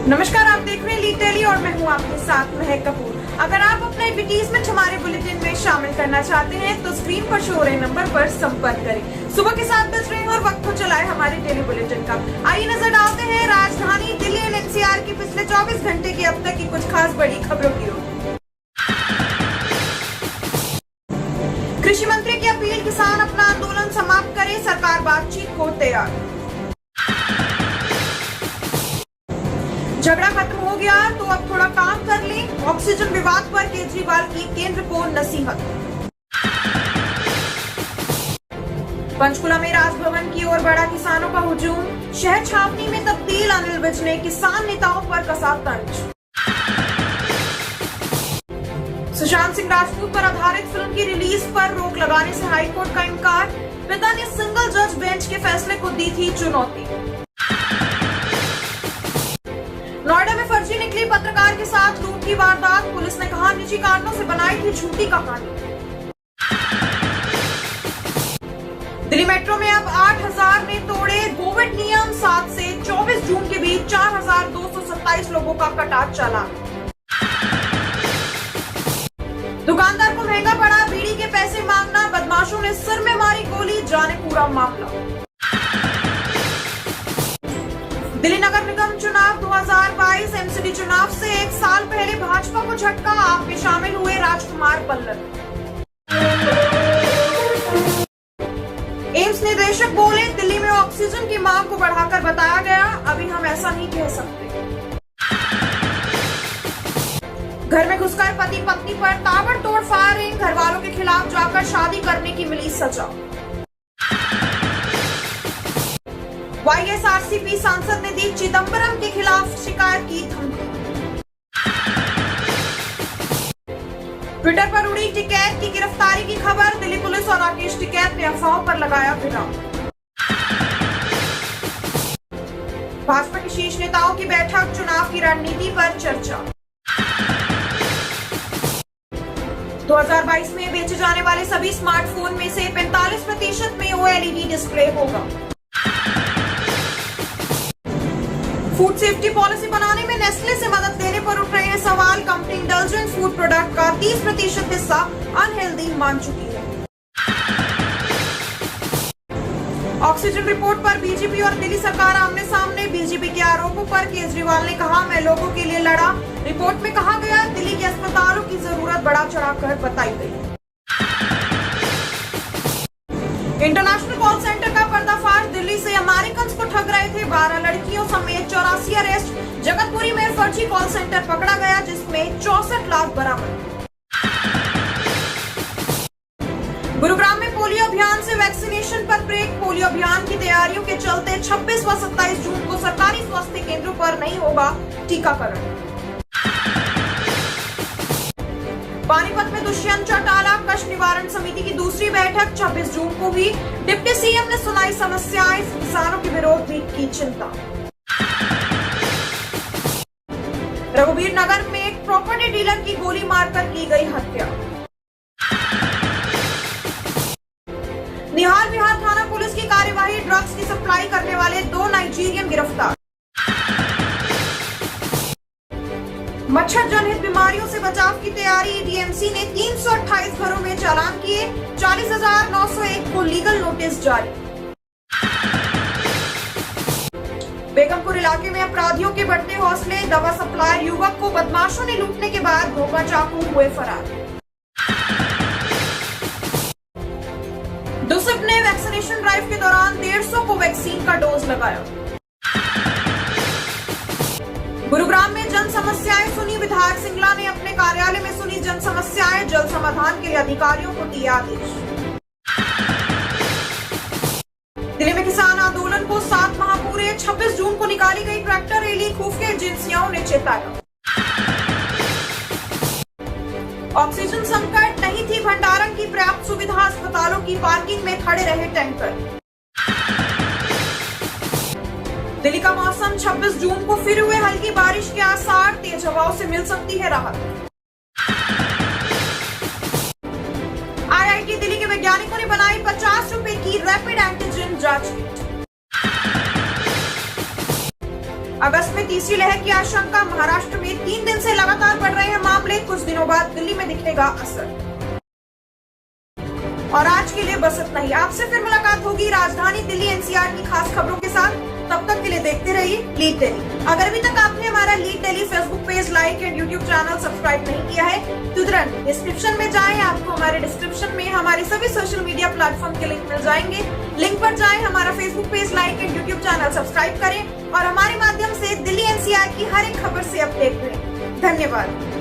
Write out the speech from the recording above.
नमस्कार, आप देख रहे हैं लीड डेली और मैं हूं आपके साथ महक कपूर। अगर आप अपना एडवर्टीजमेंट हमारे बुलेटिन में शामिल करना चाहते हैं तो स्क्रीन पर शो हो रहे नंबर पर संपर्क करें। सुबह के 7 बज रहे हैं और वक्त हो चला है हमारे डेली बुलेटिन का। आइए नजर डालते हैं राजधानी दिल्ली और एनसीआर की पिछले 24 घंटे की अब तक की कुछ खास बड़ी खबरों की ओर। कृषि मंत्री की अपील, किसान अपना आंदोलन समाप्त करें, सरकार बातचीत को तैयार। झगड़ा खत्म हो गया तो अब थोड़ा काम कर लें, ऑक्सीजन विवाद पर केजरीवाल की केंद्र को नसीहत। पंचकुला में राजभवन की ओर बढ़ा किसानों का हुजूम, शहर छावनी में तब्दील, अनिल विज ने किसान नेताओं पर कसा तंज। सुशांत सिंह राजपूत पर आधारित फिल्म की रिलीज पर रोक लगाने से हाईकोर्ट का इनकार, पिता ने सिंगल जज बेंच के फैसले को दी थी चुनौती। नोएडा में फर्जी निकली पत्रकार के साथ लूट की वारदात, पुलिस ने कहा निजी कारणों से बनाई थी झूठी कहानी। दिल्ली मेट्रो में अब 8,000 ने तोड़े कोविड नियम, 7 से 24 जून के बीच 4,227 लोगों का कटा चालान। दुकानदार को महंगा पड़ा बीड़ी के पैसे मांगना, बदमाशों ने सिर में मारी गोली, जाने पूरा मामला। दिल्ली नगर निगम चुनाव 2022 एमसीडी चुनाव से एक साल पहले भाजपा को झटका, आप में शामिल हुए राजकुमार पल्लव। एम्स निदेशक बोले, दिल्ली में ऑक्सीजन की मांग को बढ़ाकर बताया गया, अभी हम ऐसा नहीं कह सकते। घर में घुसकर पति पत्नी पर ताबड़तोड़ फायरिंग, घर वालों के खिलाफ जाकर शादी करने की मिली सजा। वाईएसआरसीपी सांसद ने दी चिदंबरम के खिलाफ शिकायत की धमकी। ट्विटर पर उड़ी टिकैत की गिरफ्तारी की खबर, दिल्ली पुलिस और राकेश टिकैत ने अफवाहों पर लगाया विराम। भाजपा के शीर्ष नेताओं की बैठक, चुनाव की रणनीति पर चर्चा। 2022 में बेचे जाने वाले सभी स्मार्टफोन में से 45% में OLED डिस्प्ले होगा। फूड सेफ्टी पॉलिसी बनाने में नेस्ले से मदद लेने पर उठ रहे हैं सवाल, कंपनी इंडल्जेंट फूड प्रोडक्ट का 30% हिस्सा अनहेल्दी मान चुकी है। ऑक्सीजन रिपोर्ट पर बीजेपी और दिल्ली सरकार आमने सामने, बीजेपी के आरोपों पर केजरीवाल ने कहा, मैं लोगों के लिए लड़ा। रिपोर्ट में कहा गया, दिल्ली के अस्पतालों की जरूरत बढ़ा चढ़ाकर बताई गई। इंटरनेशनल कॉल सेंटर का पर्दाफाश, दिल्ली से अमेरिकन को ठग रहे थे 12 लड़कियों समेत 84 अरेस्ट। जगतपुरी में फर्जी कॉल सेंटर पकड़ा गया जिसमें 64 लाख बरामद। गुरुग्राम में पोलियो अभियान से वैक्सीनेशन पर ब्रेक, पोलियो अभियान की तैयारियों के चलते 26 व 27 जून को सरकारी स्वास्थ्य केंद्रों पर नहीं होगा टीकाकरण। पानीपत में दुष्यंत चौटाला कष्ट निवारण समिति की दूसरी बैठक 26 जून को हुई, डिप्टी सीएम ने सुनाई समस्याएं, किसानों के विरोध भी की चिंता। रघुवीर नगर में एक प्रॉपर्टी डीलर की गोली मारकर की गई हत्या। निहाल विहार थाना पुलिस की कार्यवाही, ड्रग्स की सप्लाई करने वाले 2 नाइजीरियन गिरफ्तार। मच्छर जनित बीमारियों से बचाव की तैयारी, डीएमसी ने 328 घरों में चालान किए, 40,901 को लीगल नोटिस जारी। बेगमपुर इलाके में अपराधियों के बढ़ते हौसले, दवा सप्लायर युवक को बदमाशों ने लूटने के बाद भोपा चाकू हुए फरार। दुसप ने वैक्सीनेशन ड्राइव के दौरान 150 को वैक्सीन का डोज लगाया। गुरुग्राम में जन समस्याएं सुनी, विधायक सिंगला ने अपने कार्यालय में सुनी जन समस्याएं, जल्द समाधान के लिए अधिकारियों को दिए आदेश। दिल्ली में किसान आंदोलन को 7 माह पूरे, 26 जून को निकाली गई ट्रैक्टर रैली, खुफिया एजेंसियों ने चेताया। ऑक्सीजन संकट, नहीं थी भंडारण की पर्याप्त सुविधा, अस्पतालों की पार्किंग में खड़े रहे टैंकर। दिल्ली का मौसम, 26 जून को फिर हुए हल्की बारिश के आसार, तेज हवाओं से मिल सकती है राहत। आईआईटी दिल्ली के वैज्ञानिकों ने बनाई 50 रुपए की रैपिड एंटीजन जांच किट। अगस्त में तीसरी लहर की आशंका, महाराष्ट्र में 3 दिन से लगातार बढ़ रहे हैं मामले, कुछ दिनों बाद दिल्ली में दिखेगा असर। और आज के लिए बस इतना ही। आपसे फिर मुलाकात होगी राजधानी दिल्ली एनसीआर की खास खबरों के साथ। तब तक के लिए देखते रहिए लीड दिल्ली। अगर अभी तक आपने हमारा lead Delhi Facebook page like and YouTube channel subscribe नहीं किया है तो तुरंत डिस्क्रिप्शन में जाएं। आपको हमारे डिस्क्रिप्शन में हमारे सभी सोशल मीडिया प्लेटफॉर्म के लिंक मिल जाएंगे। लिंक पर जाएं, हमारा Facebook page like and YouTube channel subscribe करें और हमारे माध्यम से दिल्ली एनसीआर की हर एक खबर से अपडेट रहें। धन्यवाद।